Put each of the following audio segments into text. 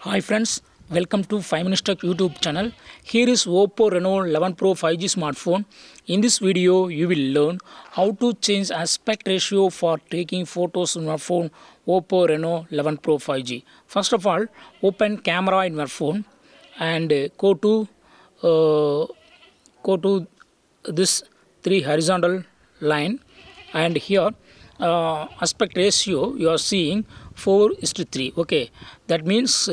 Hi friends, welcome to 5 Minutes Tech YouTube channel. Here is Oppo Reno 11 Pro 5G smartphone. In this video, you will learn how to change aspect ratio for taking photos on your phone Oppo Reno 11 Pro 5G. First of all, open camera in your phone and uh, go to this three horizontal line, and here aspect ratio you are seeing 4:3. Okay, that means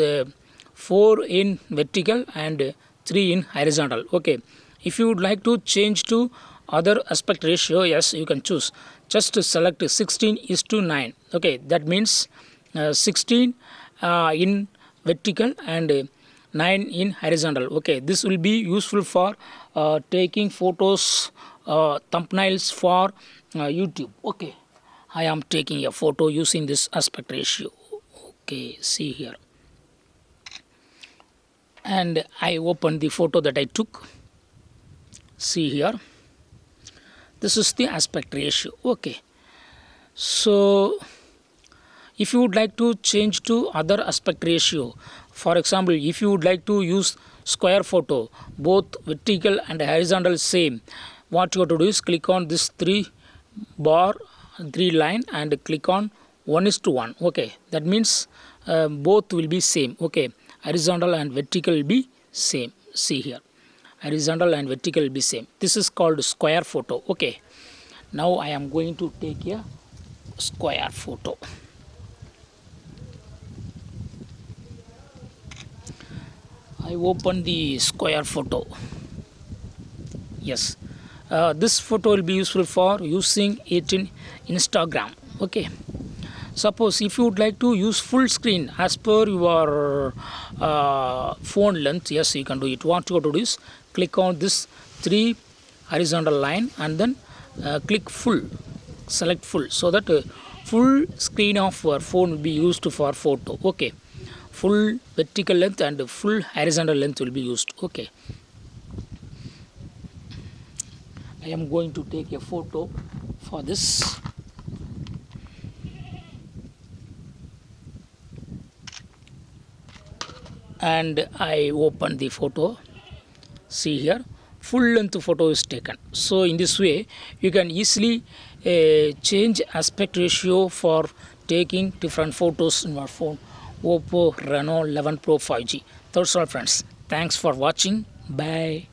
4 in vertical and 3 in horizontal. Okay, if you would like to change to other aspect ratio, yes, you can choose. Just to select 16:9. Okay, that means 16 in vertical and 9 in horizontal. Okay, this will be useful for taking photos, thumbnails for YouTube. Okay, I am taking a photo using this aspect ratio. Okay, see here, and I open the photo that I took. See here, this is the aspect ratio. Okay, so if you would like to change to other aspect ratio, for example, if you would like to use square photo, both vertical and horizontal same, what you have to do is click on this three line and click on 1:1. Okay, that means both will be same. Okay, horizontal and vertical will be same. See here, horizontal and vertical will be same. This is called square photo. Okay, now I am going to take a square photo. I open the square photo. Yes, this photo will be useful for using it in Instagram. Okay, suppose if you would like to use full screen as per your phone length, yes, you can do it. What you have to do is click on this three horizontal line and then click full, select full, so that full screen of your phone will be used for photo. Okay, full vertical length and full horizontal length will be used. Okay, I am going to take a photo for this. And I open the photo. See here, full length photo is taken. So in this way you can easily change aspect ratio for taking different photos in your phone Oppo Reno 11 Pro 5G. That's all friends. Thanks for watching. Bye.